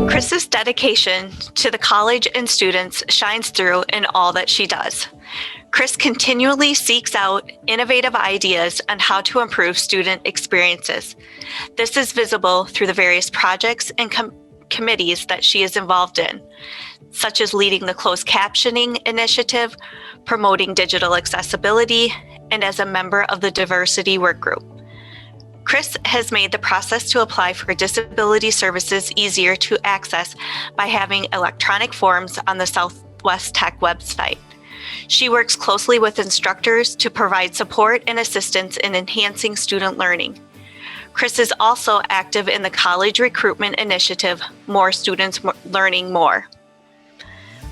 Chris's dedication to the college and students shines through in all that she does. Chris continually seeks out innovative ideas on how to improve student experiences. This is visible through the various projects and committees that she is involved in, such as leading the closed captioning initiative, promoting digital accessibility, and as a member of the diversity work group. Chris has made the process to apply for disability services easier to access by having electronic forms on the Southwest Tech website. She works closely with instructors to provide support and assistance in enhancing student learning. Chris is also active in the college recruitment initiative, More Students Learning More.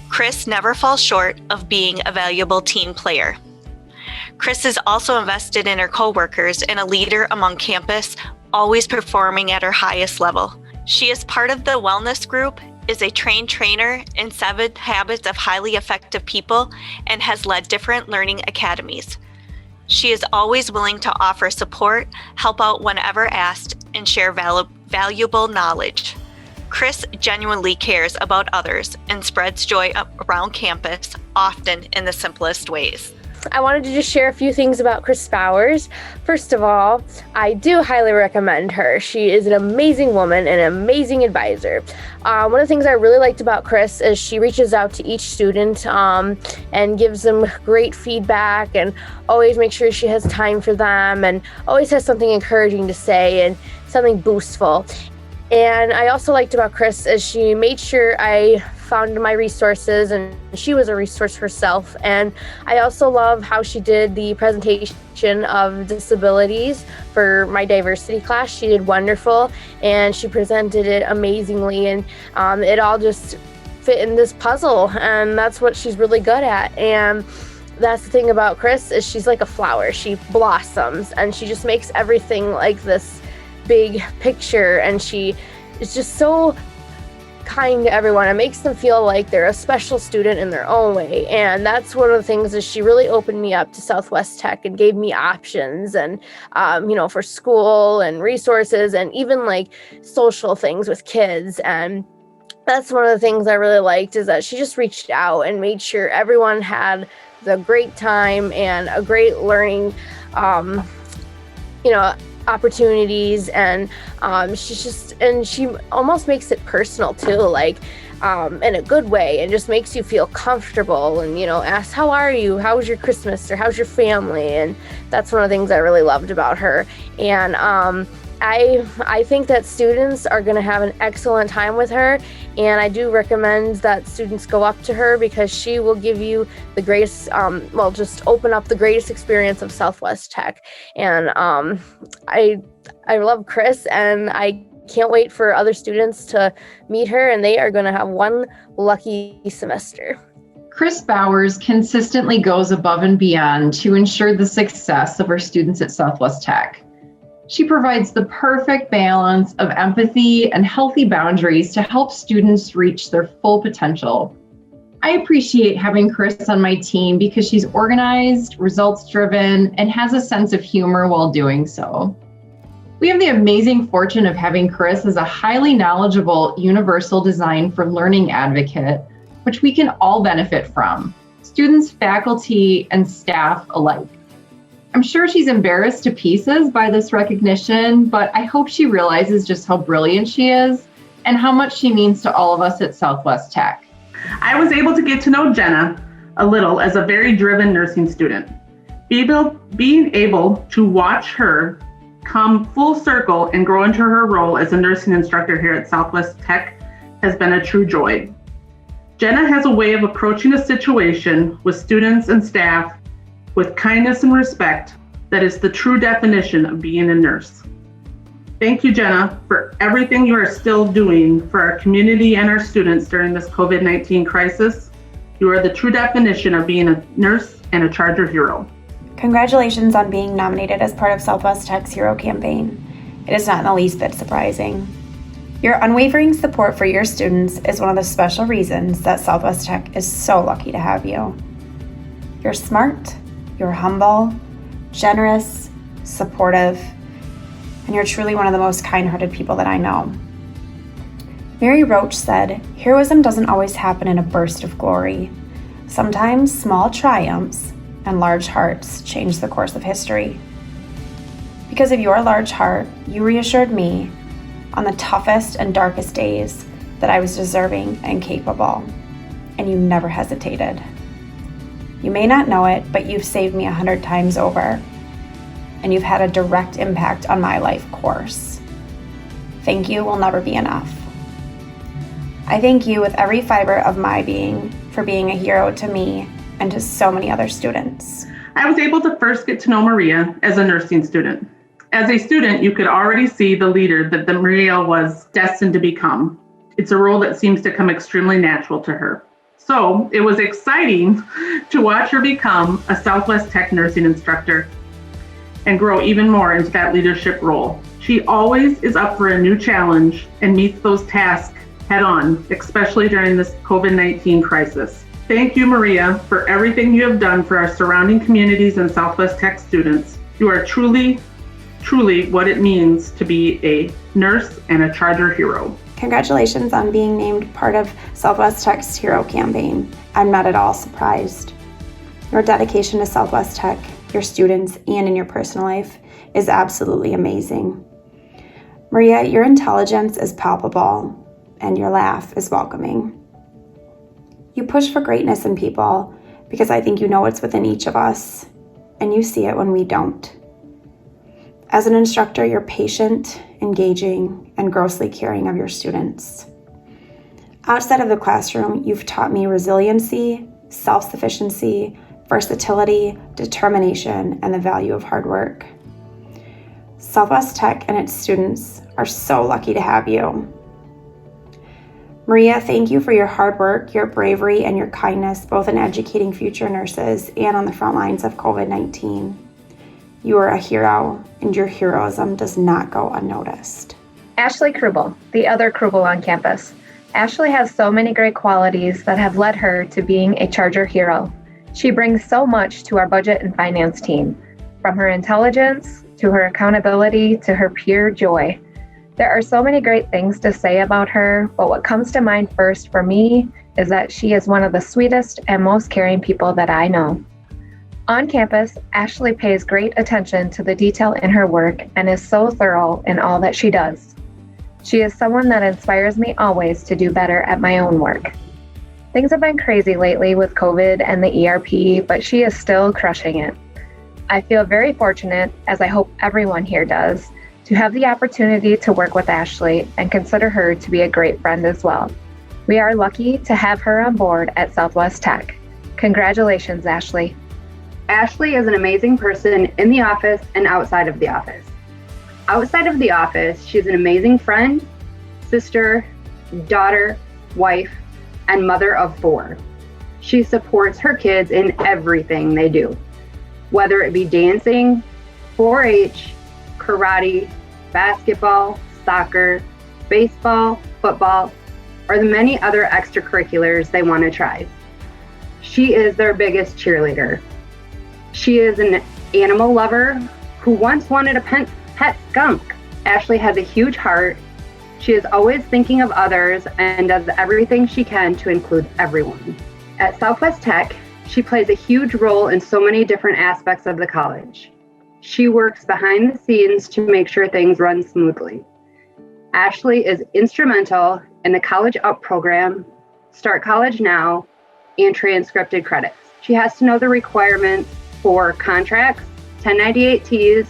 Chris never falls short of being a valuable team player. Chris is also invested in her coworkers and a leader among campus, always performing at her highest level. She is part of the wellness group, is a trained trainer in 7 Habits of Highly Effective People, and has led different learning academies. She is always willing to offer support, help out whenever asked, and share valuable knowledge. Chris genuinely cares about others and spreads joy around campus, often in the simplest ways. I wanted to just share a few things about Chris Bowers. First of all, I do highly recommend her. She is an amazing woman and an amazing advisor. One of the things I really liked about Chris is she reaches out to each student and gives them great feedback and always makes sure she has time for them and always has something encouraging to say and something boostful. And I also liked about Chris is she made sure I found my resources and she was a resource herself. And I also love how she did the presentation of disabilities for my diversity class. She did wonderful and she presented it amazingly, and it all just fit in this puzzle, and that's what she's really good at. And that's the thing about Chris is she's like a flower. She blossoms and she just makes everything like this big picture, and she is just so kind to everyone. It makes them feel like they're a special student in their own way. And that's one of the things is she really opened me up to Southwest Tech and gave me options and for school and resources and even like social things with kids. And that's one of the things I really liked is that she just reached out and made sure everyone had the great time and a great learning opportunities, and she almost makes it personal too, like in a good way, and just makes you feel comfortable and asks, how are you, how was your Christmas, or how's your family? And that's one of the things I really loved about her. And I think that students are going to have an excellent time with her, and I do recommend that students go up to her because she will give you the greatest, just open up the greatest experience of Southwest Tech. And I love Chris, and I can't wait for other students to meet her, and they are going to have one lucky semester. Chris Bowers consistently goes above and beyond to ensure the success of our students at Southwest Tech. She provides the perfect balance of empathy and healthy boundaries to help students reach their full potential. I appreciate having Chris on my team because she's organized, results-driven, and has a sense of humor while doing so. We have the amazing fortune of having Chris as a highly knowledgeable universal design for learning advocate, which we can all benefit from, students, faculty, and staff alike. I'm sure she's embarrassed to pieces by this recognition, but I hope she realizes just how brilliant she is and how much she means to all of us at Southwest Tech. I was able to get to know Jenna a little as a very driven nursing student. Being able to watch her come full circle and grow into her role as a nursing instructor here at Southwest Tech has been a true joy. Jenna has a way of approaching a situation with students and staff with kindness and respect that is the true definition of being a nurse. Thank you, Jenna, for everything you are still doing for our community and our students during this COVID-19 crisis. You are the true definition of being a nurse and a Charger hero. Congratulations on being nominated as part of Southwest Tech's Hero Campaign. It is not in the least bit surprising. Your unwavering support for your students is one of the special reasons that Southwest Tech is so lucky to have you. You're smart, you're humble, generous, supportive, and you're truly one of the most kind-hearted people that I know. Mary Roach said, "Heroism doesn't always happen in a burst of glory. Sometimes small triumphs and large hearts change the course of history." Because of your large heart, you reassured me on the toughest and darkest days that I was deserving and capable, and you never hesitated. You may not know it, but you've saved me 100 times over, and you've had a direct impact on my life course. Thank you will never be enough. I thank you with every fiber of my being for being a hero to me and to so many other students. I was able to first get to know Maria as a nursing student. As a student, you could already see the leader that the Maria was destined to become. It's a role that seems to come extremely natural to her. So it was exciting to watch her become a Southwest Tech nursing instructor and grow even more into that leadership role. She always is up for a new challenge and meets those tasks head on, especially during this COVID-19 crisis. Thank you, Maria, for everything you have done for our surrounding communities and Southwest Tech students. You are truly what it means to be a nurse and a Charter hero. Congratulations on being named part of Southwest Tech's Hero Campaign. I'm not at all surprised. Your dedication to Southwest Tech, your students, and in your personal life is absolutely amazing. Maria, your intelligence is palpable, and your laugh is welcoming. You push for greatness in people because I think you know what's within each of us, and you see it when we don't. As an instructor, you're patient, engaging, and grossly caring of your students. Outside of the classroom, you've taught me resiliency, self-sufficiency, versatility, determination, and the value of hard work. Southwest Tech and its students are so lucky to have you. Maria, thank you for your hard work, your bravery, and your kindness, both in educating future nurses and on the front lines of COVID-19. You are a hero, and your heroism does not go unnoticed. Ashley Krubel, the other Krubel on campus. Ashley has so many great qualities that have led her to being a Charter hero. She brings so much to our budget and finance team, from her intelligence to her accountability to her pure joy. There are so many great things to say about her, but what comes to mind first for me is that she is one of the sweetest and most caring people that I know. On campus, Ashley pays great attention to the detail in her work and is so thorough in all that she does. She is someone that inspires me always to do better at my own work. Things have been crazy lately with COVID and the ERP, but she is still crushing it. I feel very fortunate, as I hope everyone here does, to have the opportunity to work with Ashley and consider her to be a great friend as well. We are lucky to have her on board at Southwest Tech. Congratulations, Ashley. Ashley is an amazing person in the office and outside of the office. Outside of the office, she's an amazing friend, sister, daughter, wife, and mother of 4. She supports her kids in everything they do, whether it be dancing, 4-H, karate, basketball, soccer, baseball, football, or the many other extracurriculars they want to try. She is their biggest cheerleader. She is an animal lover who once wanted a pet skunk. Ashley has a huge heart. She is always thinking of others and does everything she can to include everyone. At Southwest Tech, she plays a huge role in so many different aspects of the college. She works behind the scenes to make sure things run smoothly. Ashley is instrumental in the College Up program, Start College Now, and transcripted credits. She has to know the requirements for contracts, 1098Ts,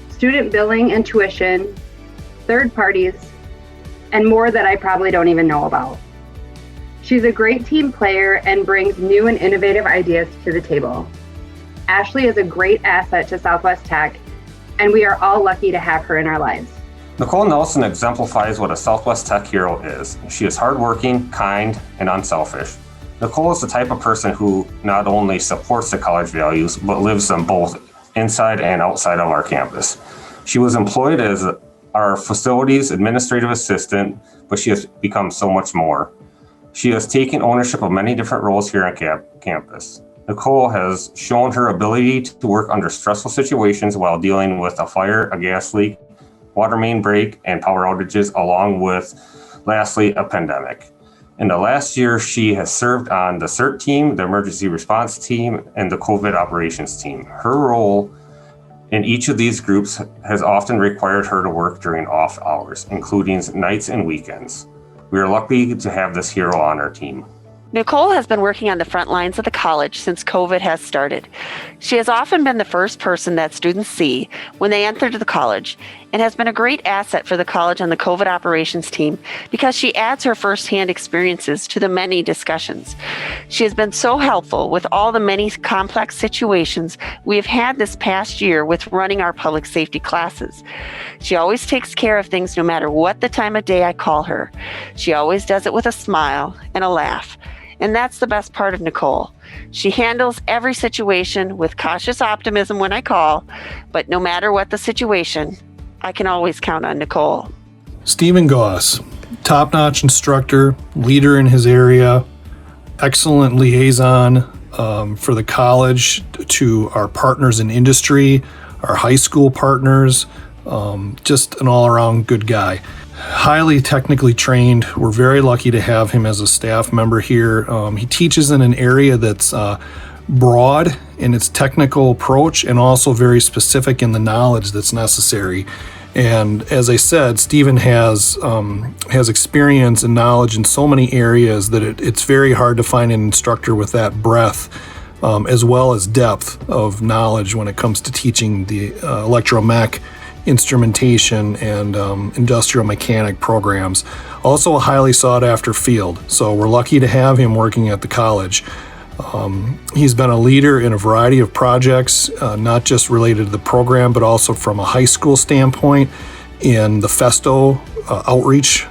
student billing and tuition, third parties, and more that I probably don't even know about. She's a great team player and brings new and innovative ideas to the table. Ashley is a great asset to Southwest Tech, and we are all lucky to have her in our lives. Nicole Nelson exemplifies what a Southwest Tech hero is. She is hardworking, kind, and unselfish. Nicole is the type of person who not only supports the college values, but lives them both inside and outside of our campus. She was employed as our facilities administrative assistant, but she has become so much more. She has taken ownership of many different roles here on campus. Nicole has shown her ability to work under stressful situations while dealing with a fire, a gas leak, water main break, and power outages, along with, lastly, a pandemic. In the last year, she has served on the CERT team, the emergency response team, and the COVID operations team. Her role in each of these groups has often required her to work during off hours, including nights and weekends. We are lucky to have this hero on our team. Nicole has been working on the front lines of the college since COVID has started. She has often been the first person that students see when they enter the college and has been a great asset for the college and the COVID operations team because she adds her firsthand experiences to the many discussions. She has been so helpful with all the many complex situations we have had this past year with running our public safety classes. She always takes care of things no matter what the time of day I call her. She always does it with a smile and a laugh. And that's the best part of Nicole. She handles every situation with cautious optimism when I call, but no matter what the situation, I can always count on Nicole. Stephen Goss, top-notch instructor, leader in his area, excellent liaison for the college to our partners in industry, our high school partners, just an all-around good guy. Highly technically trained. We're very lucky to have him as a staff member here. He teaches in an area that's broad in its technical approach and also very specific in the knowledge that's necessary. And as I said, Stephen has experience and knowledge in so many areas that it's very hard to find an instructor with that breadth as well as depth of knowledge when it comes to teaching the electromech, instrumentation, and industrial mechanic programs. Also a highly sought after field, so we're lucky to have him working at the college. He's been a leader in a variety of projects, not just related to the program, but also from a high school standpoint in the Festo outreach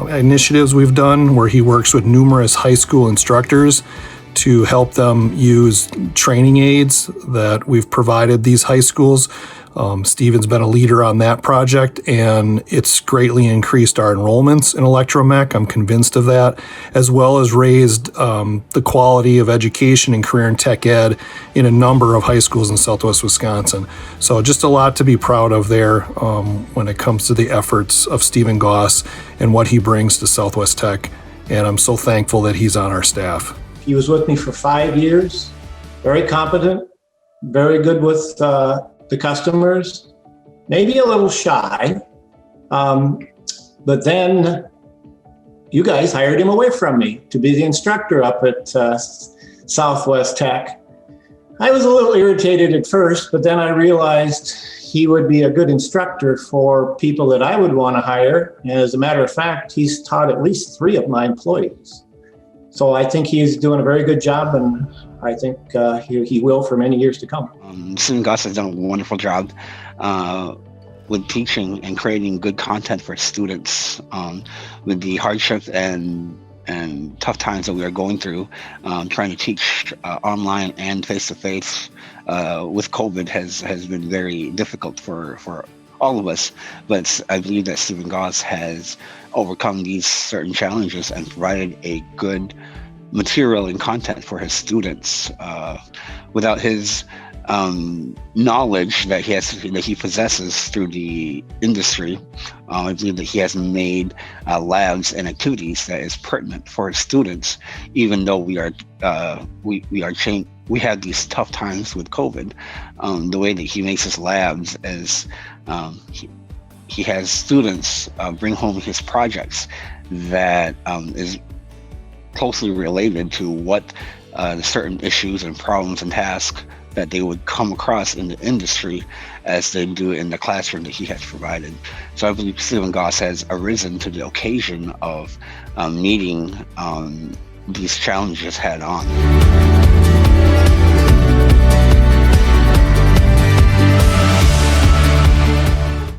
initiatives we've done, where he works with numerous high school instructors to help them use training aids that we've provided these high schools. Stephen's been a leader on that project, and it's greatly increased our enrollments in electromech. I'm convinced of that, as well as raised the quality of education and career and tech ed in a number of high schools in Southwest Wisconsin. So just a lot to be proud of there when it comes to the efforts of Stephen Goss and what he brings to Southwest Tech. And I'm so thankful that he's on our staff. He was with me for 5 years, very competent, very good with the customers, maybe a little shy, but then you guys hired him away from me to be the instructor up at Southwest Tech. I was a little irritated at first, but then I realized he would be a good instructor for people that I would want to hire. And as a matter of fact, he's taught at least 3 of my employees. So I think he's doing a very good job, and I think he will for many years to come. Stephen Goss has done a wonderful job with teaching and creating good content for students. With the hardships and tough times that we are going through, trying to teach online and face-to-face with COVID has been very difficult for all of us. But I believe that Stephen Goss has overcome these certain challenges and provided a good material and content for his students. Without his knowledge that he possesses through the industry, I believe that he has made labs and activities that is pertinent for his students. Even though we had these tough times with COVID, the way that he makes his labs is he has students bring home his projects that is closely related to what the certain issues and problems and tasks that they would come across in the industry as they do in the classroom that he has provided. So I believe Stephen Goss has arisen to the occasion of meeting these challenges head on.